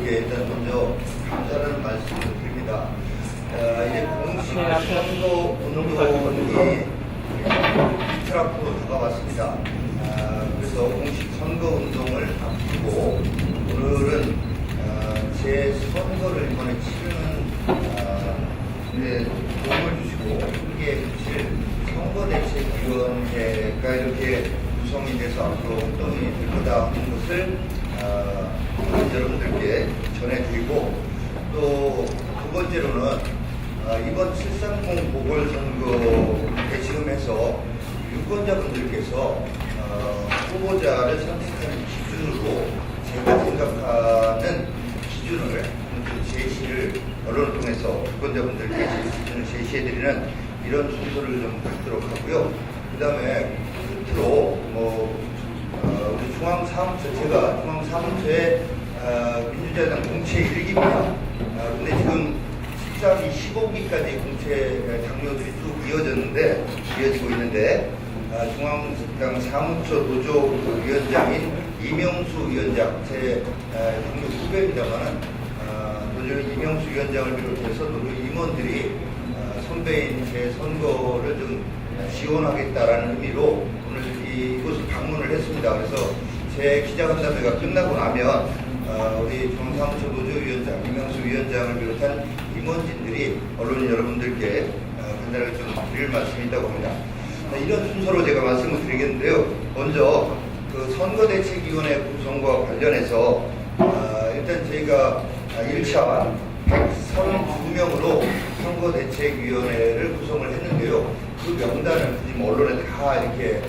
여러분들께 일단 먼저 감사하는 말씀을 드립니다. 이제 공식 선거 운동이 트라프로 다가왔습니다. 그래서 공식 선거 운동을 앞두고 오늘은 제 선거를 이번에 치르는 도움을 주시고 함께 해주실 선거대책위원회가 이렇게 구성이 돼서 앞으로 활동이 될 거다 하는 것을 여러분들께 전해드리고, 또 두 번째로는 이번 730 보궐선거 대치금에서 유권자분들께서 후보자를 선택하는 기준으로 제가 생각하는 기준을 제시를 언론을 통해서 유권자분들께 기준을 제시해드리는 이런 순서를 좀 갖도록 하고요. 그 다음에 끝으로 우리 중앙사무처, 제가 중앙사무처의 민주자당 공채 1기입니다. 근데 지금 14기, 15기까지 공채 당뇨들이 쭉 이어지고 있는데, 중앙당 사무처 노조위원장인 이명수 위원장, 제 당뇨 후배입니다만은, 노조 이명수 위원장을 비롯해서 노조 임원들이 선배인 제 선거를 좀 지원하겠다라는 의미로 오늘 이곳을 방문을 했습니다. 그래서 제 기자간담회가 끝나고 나면 우리 중앙사무처 노조위원장 이명수 위원장을 비롯한 임원진들이 언론인 여러분들께 간단하게 좀 드릴 말씀이 있다고 합니다. 이런 순서로 제가 말씀을 드리겠는데요. 먼저 그 선거대책위원회 구성과 관련해서 일단 저희가 1차 132명으로 선거대책위원회를 구성을 했는데요. 그 명단을 지금 언론에 다 이렇게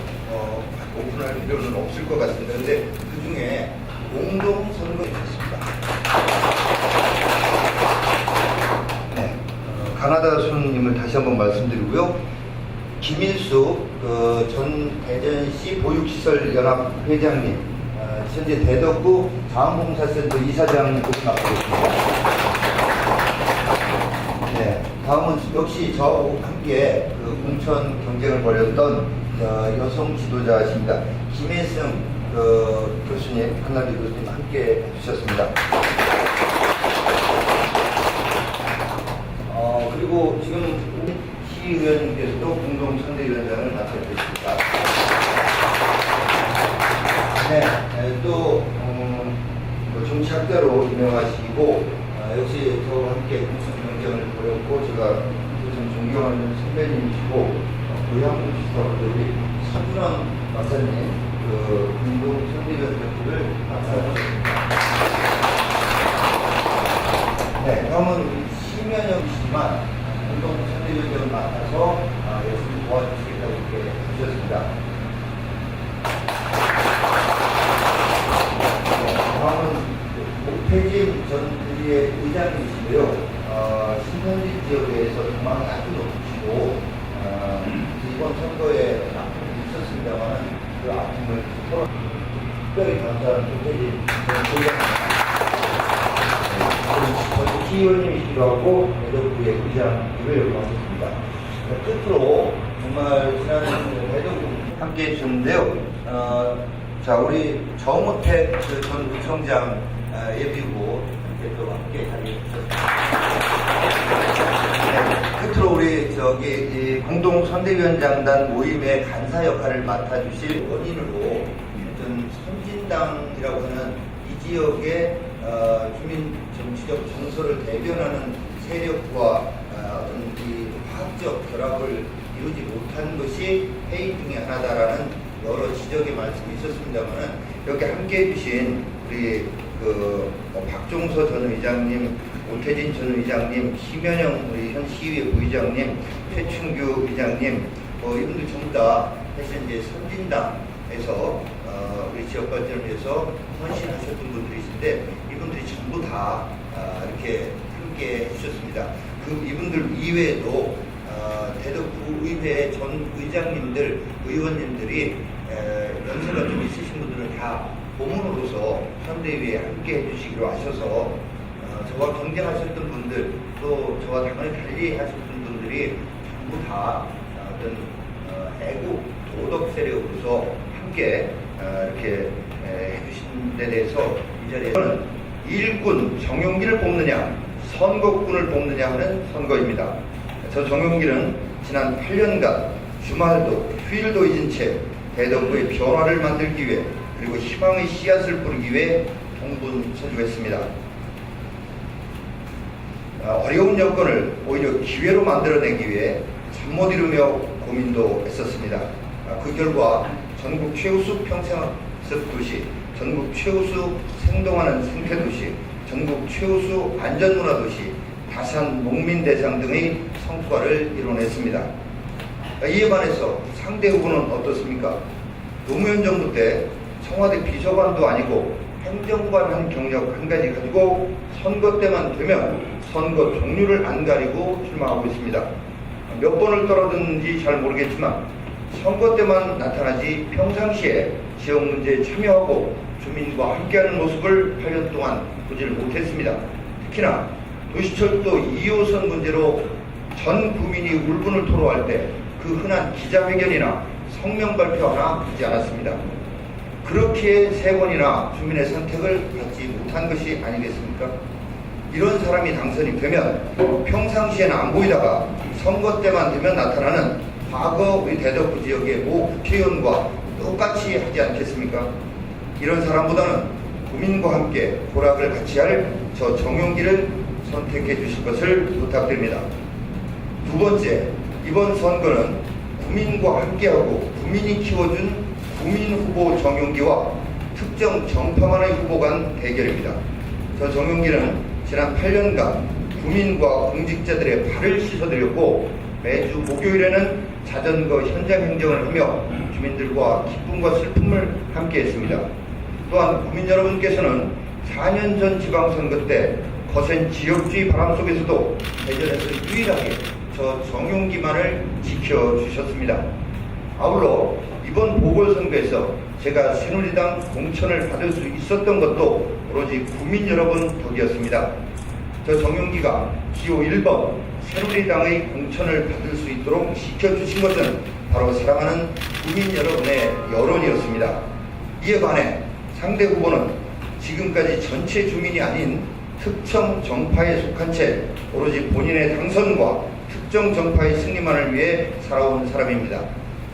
오픈할 필요는 없을 것 같습니다. 그런데 그 중에 공동선거가 있습니다. 네, 가나다 손님을 다시 한번 말씀드리고요. 김일수 전 대전시 보육시설연합 회장님, 현재 대덕구 자원봉사센터 이사장 맡고 있습니다. 네, 다음은 역시 저와 함께 공천 경쟁을 벌였던 여성 지도자이십니다. 김혜승 교수님, 한남기 교수님 함께 해주셨습니다. 그리고 지금 시의원님께서도 공동선대위원장을 맡아주셨습니다. 네, 또 정치학자로 유명하시고 역시 저와 함께 공천 경쟁을 벌였고 제가 좀 존경하는 선배님이시고 고향시설들이 서준원 박사님 공동선대위원장을 맡아주셨습니다. 네, 다음은 심연영이시지만 공동선대위원장을 맡아서 열심히 도와주시겠다고 이렇게 해주셨습니다. 다음은 오태진 전 의회 의장님이신데요. 신천지 지역에서 도망이 아주 높으시고 이번 선거에 아픔이 있었습니다만 그 아픔을 특별히 감사하는 오태진 전 의장님. 저희 시의원님이시기도 하고 대덕구의 의장님을 맡았습니다. 끝으로 정말 지난 대덕구 함께 해주셨는데요. 자, 우리 정우택 전 구청장 예비후보 또 함께 자리해 주셨습니다. 네, 끝으로 우리 공동선대위원장단 모임의 간사 역할을 맡아주실 원인으로 선진당이라고 하는 이 지역의 주민 정치적 정서를 대변하는 세력과 어떤 이 화학적 결합을 이루지 못한 것이 해임 중에 하나다라는 여러 지적의 말씀이 있었습니다만은 이렇게 함께 해주신 우리 박종서 전 의장님, 오태진 전 의장님, 심연영 우리 현 시의회 부의장님, 최충규 의장님, 이분들 전부 다 사실 이제 선진당에서 우리 지역 발전을 위해서 헌신하셨던 분들이신데 이분들이 전부 다 이렇게 함께 해주셨습니다. 이분들 이외에도 대덕구 의회 전 의장님들, 의원님들이 연세가 좀 있으신 분들은 다 고문으로서 선대위에 함께 해주시기로 하셔서 저와 경쟁하셨던 분들, 또 저와 당을 달리 하셨던 분들이 전부 다 어떤 애국 도덕 세력으로서 함께 이렇게 해주신 데 대해서 이 자리에는 일꾼 정용기를 뽑느냐 선거꾼을 뽑느냐 하는 선거입니다. 저 정용기는 지난 8년간 주말도 휴일도 잊은 채 대덕구의 변화를 만들기 위해 그리고 희망의 씨앗을 뿌리기 위해 동분서주했습니다. 어려운 여건을 오히려 기회로 만들어내기 위해 잠 못 이루며 고민도 했었습니다. 그 결과 전국 최우수 평생학습 도시, 전국 최우수 생동하는 생태도시, 전국 최우수 안전문화도시, 다산 농민대상 등의 성과를 이뤄냈습니다. 이에 반해서 상대 후보는 어떻습니까? 노무현 정부 때 청와대 비서관도 아니고 행정관 한 경력 한 가지 가지고 선거 때만 되면 선거 종류를 안 가리고 출마하고 있습니다. 몇 번을 떨어졌는지 잘 모르겠지만 선거 때만 나타나지 평상시에 지역 문제에 참여하고 주민과 함께하는 모습을 8년 동안 보질 못했습니다. 특히나 도시철도 2호선 문제로 전 국민이 울분을 토로할 때 그 흔한 기자회견이나 성명 발표 하나 하지 않았습니다. 그렇게 3번이나 주민의 선택을 받지 못한 것이 아니겠습니까? 이런 사람이 당선이 되면 평상시에는 안 보이다가 선거 때만 되면 나타나는 과거 우리 대덕구 지역의 모 국회의원과 똑같이 하지 않겠습니까? 이런 사람보다는 국민과 함께 고락을 같이 할 저 정용기를 선택해 주실 것을 부탁드립니다. 두 번째, 이번 선거는 국민과 함께하고 국민이 키워준 국민 후보 정용기와 특정 정파만의 후보 간 대결입니다. 저 정용기는 지난 8년간 국민과 공직자들의 발을 씻어드렸고 매주 목요일에는 자전거 현장 행정을 하며 주민들과 기쁨과 슬픔을 함께했습니다. 또한 국민 여러분께서는 4년 전 지방선거 때 거센 지역주의 바람 속에서도 대전에서 유일하게 저 정용기만을 지켜주셨습니다. 아울러 이번 보궐선거에서 제가 새누리당 공천을 받을 수 있었던 것도 오로지 국민 여러분 덕이었습니다. 저 정용기가 기호 1번 새누리당의 공천을 받을 수 있도록 지켜주신 것은 바로 사랑하는 국민 여러분의 여론이었습니다. 이에 반해 상대 후보는 지금까지 전체 주민이 아닌 특정 정파에 속한 채 오로지 본인의 당선과 특정 정파의 승리만을 위해 살아온 사람입니다.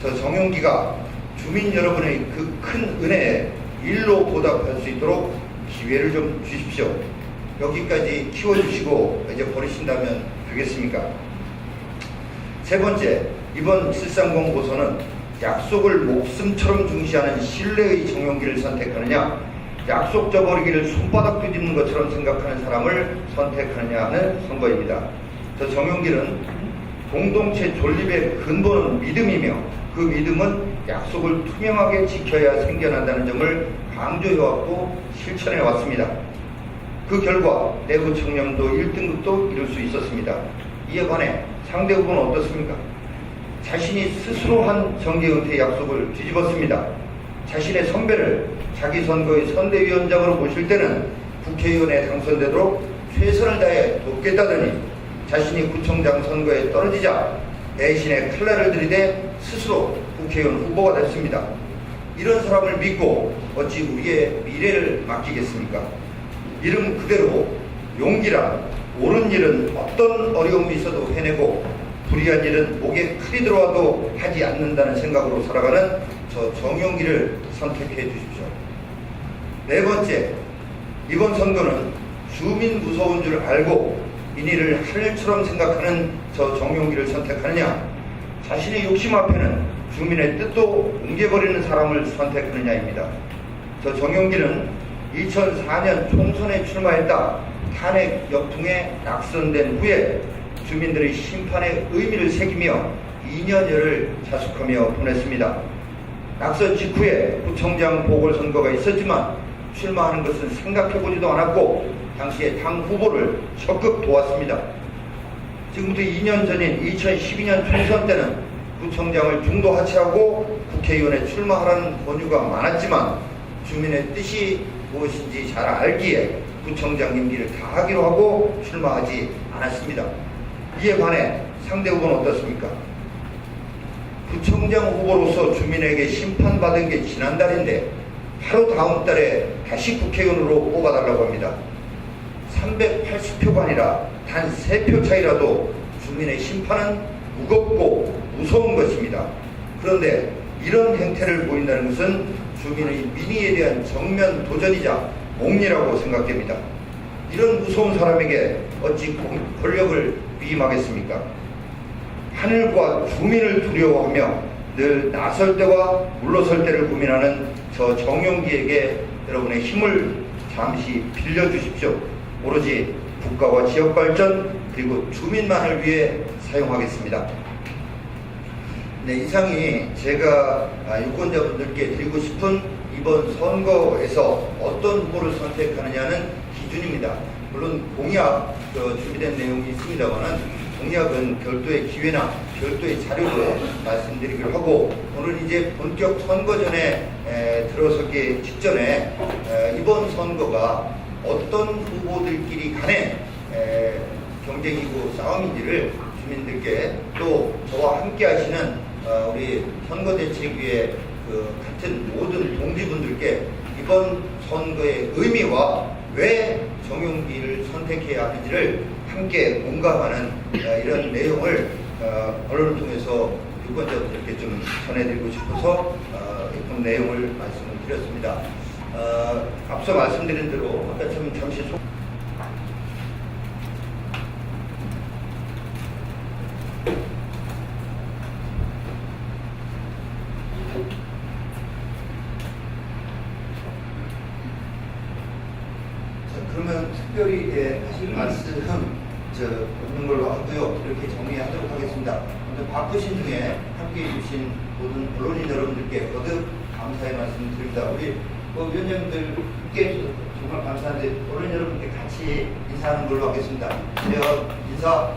저 정용기가 주민 여러분의 그 큰 은혜에 일로 보답할 수 있도록 기회를 좀 주십시오. 여기까지 키워주시고 이제 버리신다면 되겠습니까? 세 번째, 이번 730 보선은 약속을 목숨처럼 중시하는 신뢰의 정용기를 선택하느냐, 약속 저버리기를 손바닥 뒤집는 것처럼 생각하는 사람을 선택하느냐 하는 선거입니다. 저 정용기는 공동체 존립의 근본은 믿음이며 그 믿음은 약속을 투명하게 지켜야 생겨난다는 점을 강조해왔고 실천해왔습니다. 그 결과 내부 청렴도 1등급도 이룰 수 있었습니다. 이에 반해 상대 후보는 어떻습니까? 자신이 스스로 한 정계 은퇴 약속을 뒤집었습니다. 자신의 선배를 자기 선거의 선대위원장으로 모실 때는 국회의원에 당선되도록 최선을 다해 돕겠다더니 자신이 구청장 선거에 떨어지자 대신에 칼날을 들이대 스스로 국회의원 후보가 됐습니다. 이런 사람을 믿고 어찌 우리의 미래를 맡기겠습니까? 이름 그대로 용기란 옳은 일은 어떤 어려움이 있어도 해내고 불의한 일은 목에 칼이 들어와도 하지 않는다는 생각으로 살아가는 저 정용기를 선택해 주십시오. 네 번째, 이번 선거는 주민 무서운 줄 알고 민의를 하늘처럼 생각하는 저 정용기를 선택하느냐, 자신의 욕심 앞에는 주민의 뜻도 뭉개버리는 사람을 선택하느냐입니다. 저 정용기는 2004년 총선에 출마했다 탄핵 역풍에 낙선된 후에 주민들의 심판의 의미를 새기며 2년여를 자숙하며 보냈습니다. 낙선 직후에 구청장 보궐선거가 있었지만 출마하는 것은 생각해보지도 않았고 당시에 당 후보를 적극 도왔습니다. 지금부터 2년 전인 2012년 총선 때는 구청장을 중도 하차하고 국회의원에 출마하라는 권유가 많았지만 주민의 뜻이 무엇인지 잘 알기에 구청장 임기를 다하기로 하고 출마하지 않았습니다. 이에 반해 상대 후보는 어떻습니까? 구청장 후보로서 주민에게 심판받은 게 지난달인데 바로 다음 달에 다시 국회의원으로 뽑아달라고 합니다. 380표가 아니라 단 3표 차이라도 주민의 심판은 무겁고 무서운 것입니다. 그런데 이런 행태를 보인다는 것은 주민의 민의에 대한 정면 도전이자 몽리라고 생각됩니다. 이런 무서운 사람에게 어찌 권력을 위임하겠습니까? 하늘과 주민을 두려워하며 늘 나설 때와 물러설 때를 고민하는 저 정용기에게 여러분의 힘을 잠시 빌려주십시오. 오로지 국가와 지역 발전 그리고 주민만을 위해 사용하겠습니다. 네, 이상이 제가 유권자분들께 드리고 싶은 이번 선거에서 어떤 후보를 선택하느냐는 기준입니다. 물론 공약 준비된 내용이 있습니다만 공약은 별도의 기회나 별도의 자료로 말씀드리기로 하고, 오늘 이제 본격 선거전에 들어서기 직전에 이번 선거가 어떤 후보들끼리 간의 경쟁이고 싸움인지를 주민들께 또 저와 함께 하시는 우리 선거대책위의 같은 모든 동지분들께 이번 선거의 의미와 왜 정용기를 선택해야 하는지를 함께 공감하는 이런 내용을 언론을 통해서 유권자분들께 좀 전해드리고 싶어서 이런 내용을 말씀을 드렸습니다. 앞서 말씀드린 대로 아까 잠시 그러면 특별히 하실 말씀 없는 걸로 하고요. 이렇게 정리하도록 하겠습니다. 오늘 바쁘신 중에 함께해 주신 모든 언론인 여러분들께 거듭 감사의 말씀 드립니다. 우리 위원장님들께 정말 감사한데 언론인 여러분께 같이 인사하는 걸로 하겠습니다. 인사.